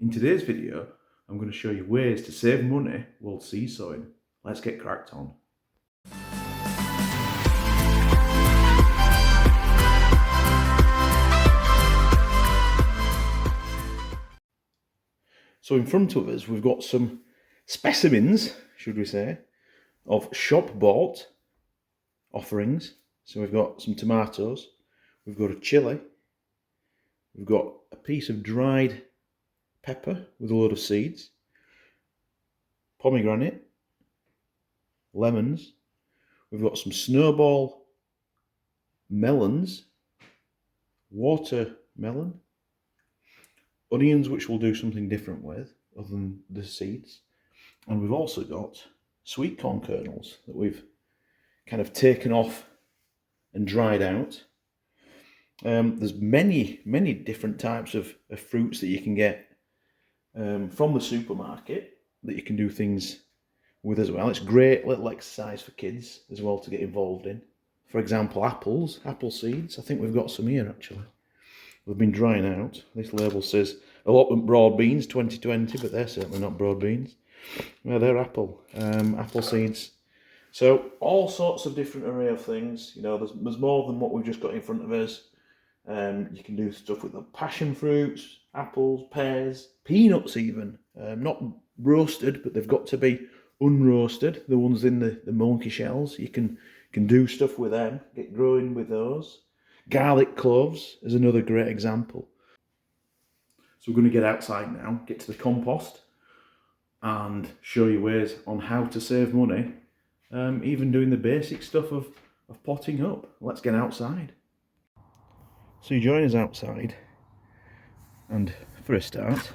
In today's video, I'm going to show you ways to save money while seed sowing. Let's get cracked on. So in front of us, we've got some specimens, should we say, of shop-bought offerings. So we've got some tomatoes, we've got a chilli, we've got a piece of dried pepper with a load of seeds, pomegranate, lemons, we've got some snowball melons, watermelon, onions, which we'll do something different with other than the seeds, and we've also got sweet corn kernels that we've kind of taken off and dried out. There's many different types of fruits that you can get from the supermarket that you can do things with as well. It's great little exercise for kids as well to get involved in. For example, apples, apple seeds. I think we've got some here actually. They've been drying out. This label says allotment broad beans 2020, but they're certainly not broad beans. No, they're apple seeds. So all sorts of different array of things. You know, there's more than what we've just got in front of us. You can do stuff with the passion fruits, apples, pears, peanuts even. Not roasted, but they've got to be unroasted. The ones in the monkey shells. You can do stuff with them. Get growing with those. Garlic cloves is another great example. So we're going to get outside now, get to the compost, and show you ways on how to save money. Even doing the basic stuff of potting up. Let's get outside. So you join us outside, and for a start,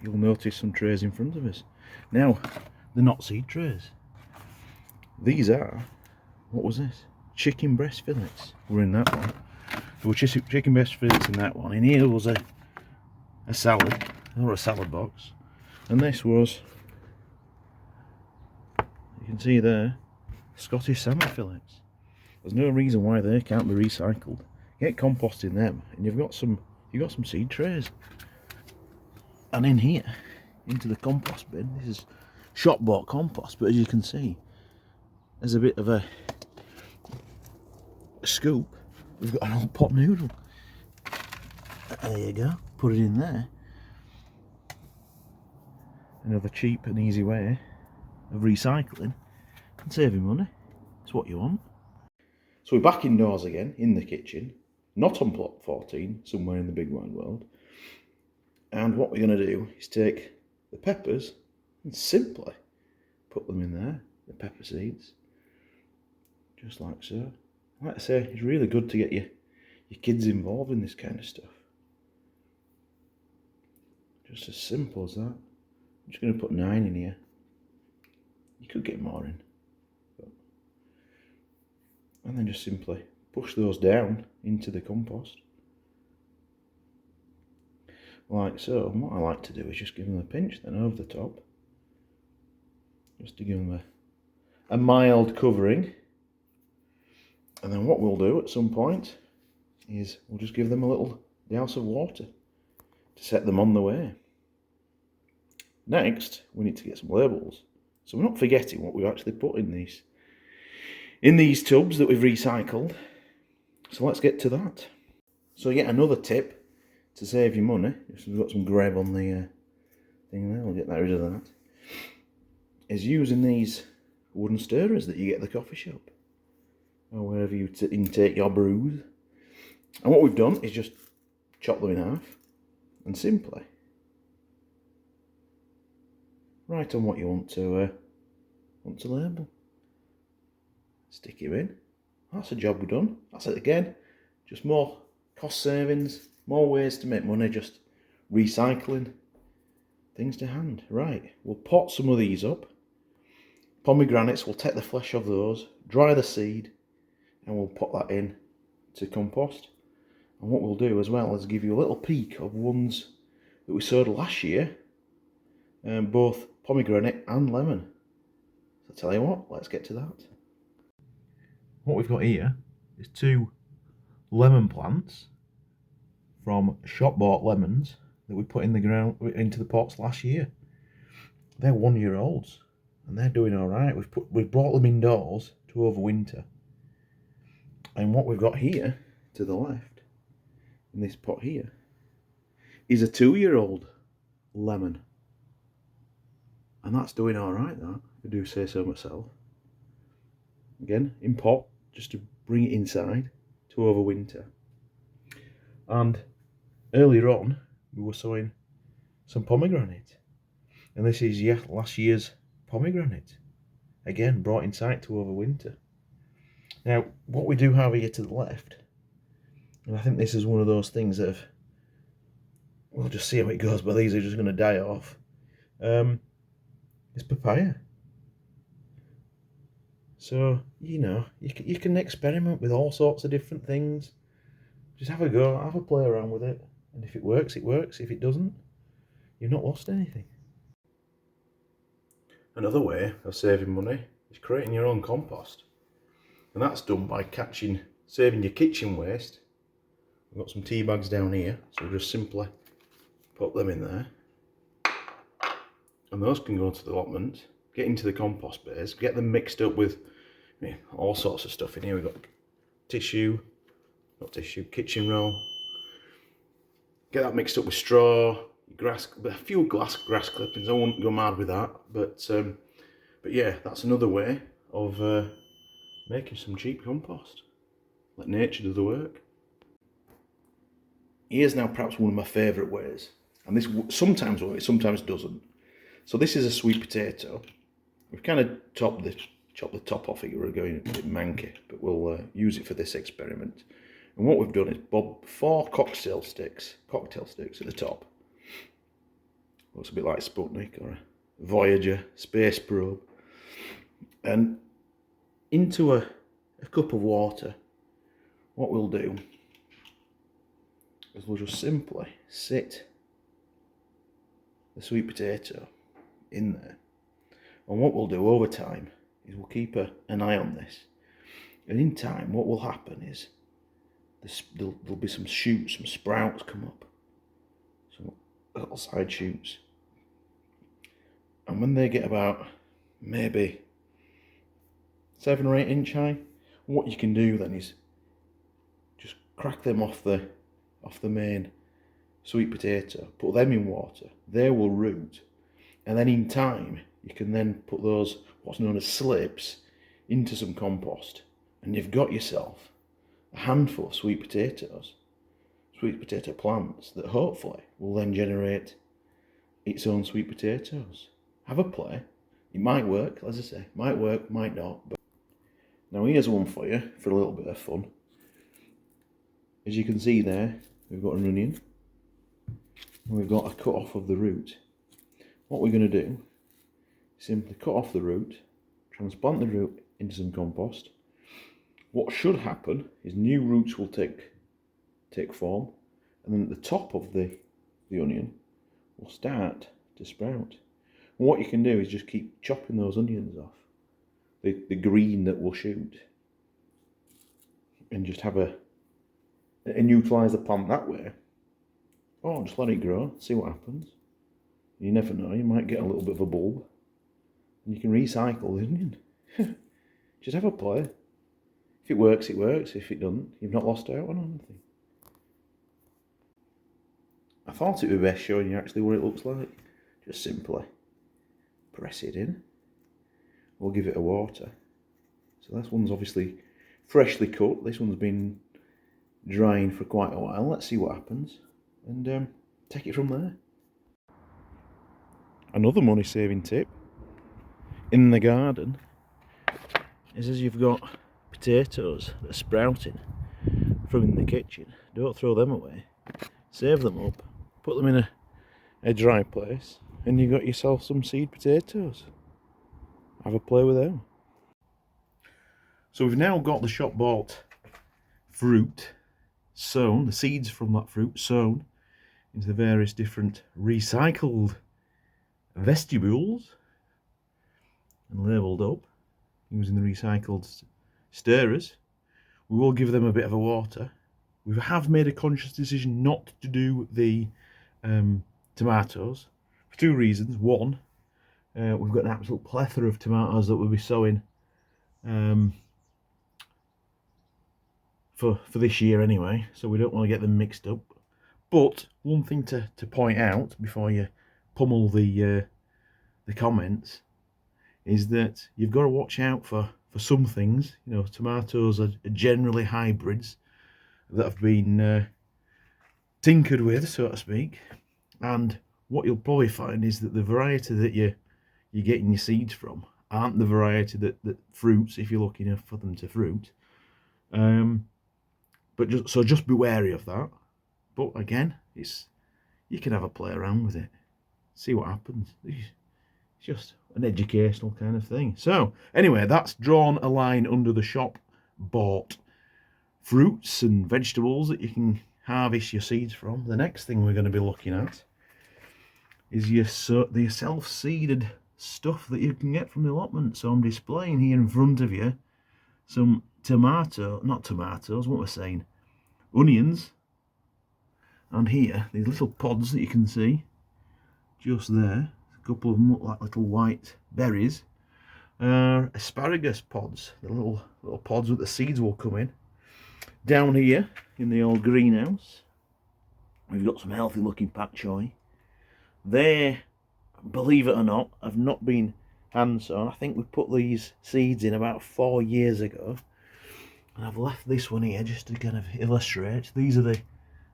you'll notice some trays in front of us. Now, they're not seed trays. These are, what was this? Chicken breast fillets were in that one. There were chicken breast fillets in that one. In here was a salad, or a salad box. And this was, you can see there, Scottish salmon fillets. There's no reason why they can't be recycled. Get compost in them, and you've got some seed trays. And in here, into the compost bin, this is shop bought compost, but as you can see, there's a bit of a scoop. We've got an old pot noodle. There you go, put it in there. Another cheap and easy way of recycling and saving money. It's what you want. So we're back indoors again, in the kitchen, not on plot 14, somewhere in the big wide world. And what we're going to do is take the peppers and simply put them in there, the pepper seeds, just like so. Like I say, it's really good to get your kids involved in this kind of stuff. Just as simple as that. I'm just going to put 9 in here. You could get more in. And then just simply push those down into the compost. Like so. And what I like to do is just give them a pinch then over the top. Just to give them a mild covering. And then what we'll do at some point is we'll just give them a little douse of water to set them on the way. Next, we need to get some labels. So we're not forgetting what we've actually put in these tubs that we've recycled. So let's get to that. So yet another tip to save you money, if we've got some grab on the thing there, we'll get rid of that, is using these wooden stirrers that you get at the coffee shop or wherever you intake your brews. And what we've done is just chop them in half and simply write on what you want to label. Stick it in. That's a job done. That's it again. Just more cost savings, more ways to make money, just recycling things to hand. Right, we'll pot some of these up. Pomegranates, we'll take the flesh of those, dry the seed, and we'll put that in to compost. And what we'll do as well is give you a little peek of ones that we sowed last year, both pomegranate and lemon. So I tell you what, let's get to that. What we've got here is 2 lemon plants from shop bought lemons that we put in the ground into the pots last year. They're 1 year olds and they're doing all right. We've brought them indoors to overwinter. And what we've got here to the left in this pot here is a 2-year-old lemon. And that's doing all right, that, if I do say so myself. Again, in pot, just to bring it inside to overwinter. And earlier on, we were sowing some pomegranate. And this is, yeah, last year's pomegranate. Again, brought inside to overwinter. Now, what we do have here to the left, and I think this is one of those things that we'll just see how it goes, but these are just going to die off, is papaya. So, you know, you can experiment with all sorts of different things. Just have a go, have a play around with it. And if it works, it works. If it doesn't, you've not lost anything. Another way of saving money is creating your own compost. And that's done by saving your kitchen waste. We've got some tea bags down here, so we'll just simply put them in there. And those can go into the allotment, get into the compost base, get them mixed up with all sorts of stuff in here. We've got kitchen roll. Get that mixed up with straw, grass, a few grass clippings. I won't go mad with that, but yeah, that's another way of making some cheap compost. Let nature do the work. Here's now perhaps one of my favourite ways, and this sometimes works, sometimes doesn't. So this is a sweet potato. We've kind of chopped the top off it. We're going a bit manky, but we'll use it for this experiment. And what we've done is bob 4 cocktail sticks at the top. Looks a bit like Sputnik or a Voyager space probe. And into a cup of water, what we'll do is we'll just simply sit the sweet potato in there. And what we'll do over time is we'll keep an eye on this. And in time, what will happen is there'll be some shoots, some sprouts come up. Some little side shoots. And when they get about maybe 7 or 8 inch high, what you can do then is just crack them off the main sweet potato, put them in water, they will root, and then in time you can then put those what's known as slips into some compost, and you've got yourself a handful of sweet potato plants that hopefully will then generate its own sweet potatoes. Have a play. It might work, as I say, might work, might not. But now here's one for you for a little bit of fun. As you can see there, we've got an onion and we've got a cut off of the root. What we're going to do is simply cut off the root, transplant the root into some compost. What should happen is new roots will take form, and then at the top of the onion will start to sprout. And what you can do is just keep chopping those onions off, the green that will shoot, and just have and utilise the plant that way. Or just let it grow, see what happens. You never know, you might get a little bit of a bulb, and you can recycle the onion. Just have a play. If it works, it works. If it doesn't, you've not lost out on anything. I thought it would be best showing you actually what it looks like. Just simply press it in. We'll give it a water. So this one's obviously freshly cut. This one's been drying for quite a while. Let's see what happens and take it from there. Another money saving tip in the garden is, as you've got potatoes that are sprouting from in the kitchen, don't throw them away. Save them up, put them in a dry place, and you've got yourself some seed potatoes. Have a play with them. So we've now got the shop bought fruit sown, the seeds from that fruit sown into the various different recycled vestibules and labelled up using the recycled stirrers. We will give them a bit of a water. We have made a conscious decision not to do the tomatoes for two reasons. One, we've got an absolute plethora of tomatoes that we'll be sowing for this year anyway, so we don't want to get them mixed up. But one thing to point out before you pummel the comments is that you've got to watch out for some things. You know, tomatoes are generally hybrids that have been tinkered with, so to speak, and what you'll probably find is that the variety that you're getting your seeds from aren't the variety that fruits, if you're looking for them to fruit. But just be wary of that. But again, you can have a play around with it, see what happens. It's just an educational kind of thing. So anyway, that's drawn a line under the shop bought fruits and vegetables that you can harvest your seeds from. The next thing we're going to be looking at is the self-seeded stuff that you can get from the allotment. So I'm displaying here in front of you some not tomatoes, what we're saying, onions, and here these little pods that you can see just there. A couple of them look like little white berries. Asparagus pods, the little pods with the seeds will come in. Down here in the old greenhouse, we've got some healthy looking pak choi. They, believe it or not, have not been hand sown. I think we put these seeds in about 4 years ago, and I've left this one here just to kind of illustrate. These are the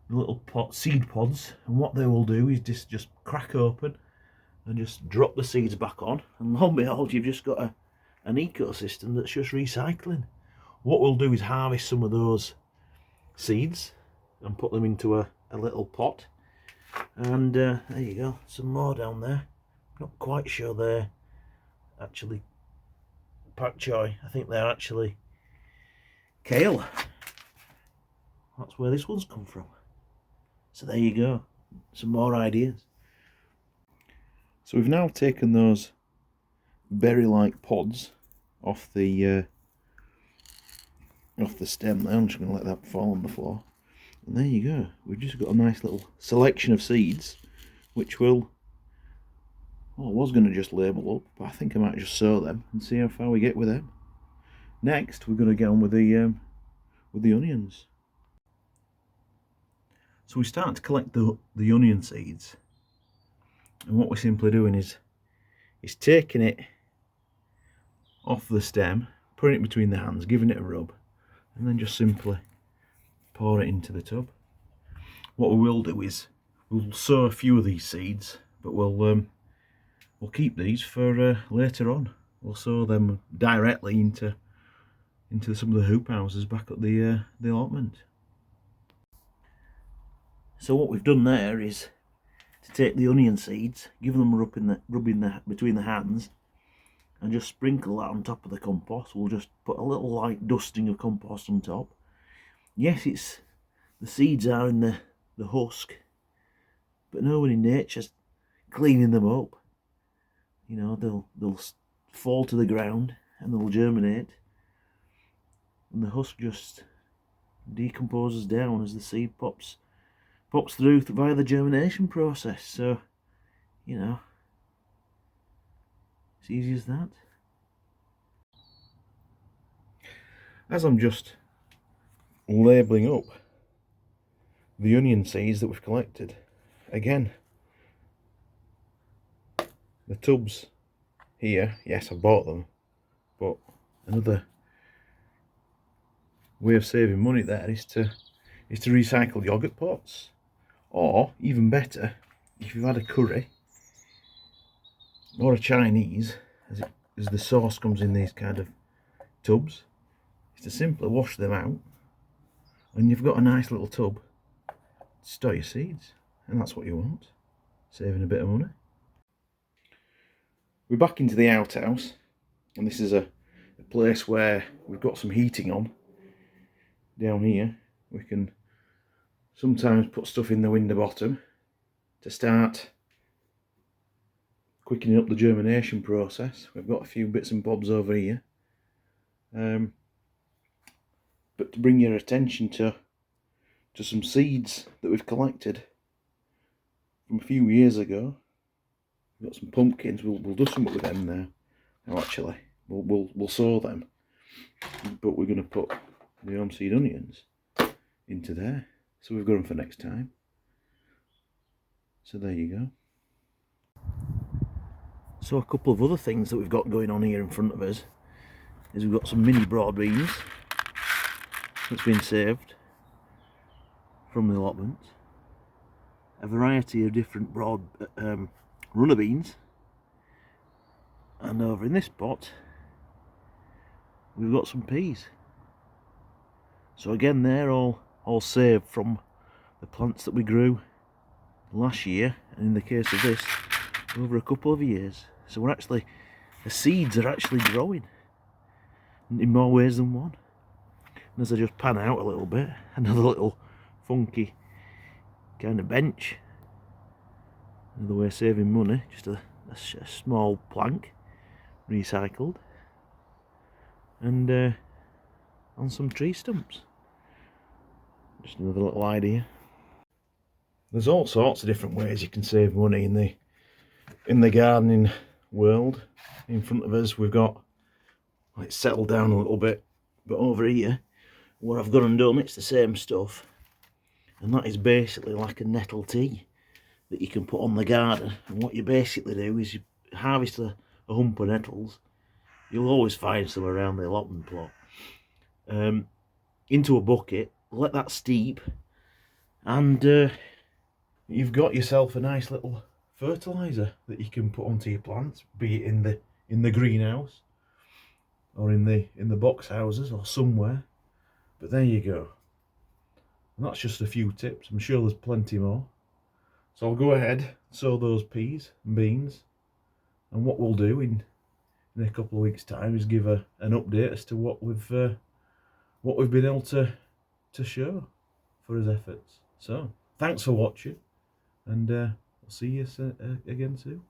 little seed pods, and what they will do is just crack open and just drop the seeds back on, and lo and behold, you've just got an ecosystem that's just recycling. What we'll do is harvest some of those seeds and put them into a little pot, and there you go, some more down there. Not quite sure they're actually pak choi. I think they're actually kale. That's where this one's come from. So there you go, some more ideas. So we've now taken those berry-like pods off the stem there. I'm just going to let that fall on the floor. And there you go. We've just got a nice little selection of seeds, which will, well, I was going to just label up, but I think I might just sow them and see how far we get with them. Next, we're going to get on with the onions. So we start to collect the onion seeds, and what we're simply doing is taking it off the stem, putting it between the hands, giving it a rub, and then just simply pour it into the tub. What we will do is we'll sow a few of these seeds, but we'll keep these for later on. We'll sow them directly into some of the hoop houses back at the allotment. So what we've done there is to take the onion seeds, give them a rubbing between the hands, and just sprinkle that on top of the compost. We'll just put a little light dusting of compost on top. Yes, the seeds are in the husk, but no one in nature's cleaning them up. You know, they'll fall to the ground and they'll germinate, and the husk just decomposes down as the seed pops through via the germination process. So, you know, it's easy as that. As I'm just labelling up the onion seeds that we've collected, again, the tubs here, yes, I bought them, but another way of saving money there is to recycle yogurt pots. Or, even better, if you've had a curry or a Chinese, as the sauce comes in these kind of tubs, is to simply wash them out, and you've got a nice little tub to store your seeds, and that's what you want, saving a bit of money. We're back into the outhouse, and this is a place where we've got some heating on. Down here, we can sometimes put stuff in the window bottom to start quickening up the germination process. We've got a few bits and bobs over here, but to bring your attention to some seeds that we've collected from a few years ago. We've got some pumpkins. We'll do something with them now. Now actually, we'll sow them, but we're going to put the home seed onions into there. So we've got them for next time. So there you go. So a couple of other things that we've got going on here in front of us is we've got some mini broad beans that's been saved from the allotments, a variety of different broad runner beans, and over in this pot we've got some peas. So again, they're all saved from the plants that we grew last year, and in the case of this, over a couple of years. So we're actually, the seeds are actually growing in more ways than one. And as I just pan out a little bit, another little funky kind of bench. Another way of saving money, just a small plank, recycled, and on some tree stumps. Just another little idea. There's all sorts of different ways you can save money in the gardening world. In front of us we've got, well, it's settled down a little bit, but over here what I've gone and done, it's the same stuff, and that is basically like a nettle tea that you can put on the garden. And what you basically do is you harvest a hump of nettles. You'll always find some around the allotment plot, into a bucket, let that steep, and you've got yourself a nice little fertiliser that you can put onto your plants, be it in the greenhouse or in the box houses or somewhere. But there you go. And that's just a few tips. I'm sure there's plenty more. So I'll go ahead, sow those peas and beans, and what we'll do in a couple of weeks' time is give an update as to what we've been able to show for his efforts. So thanks for watching, and I'll see you again soon.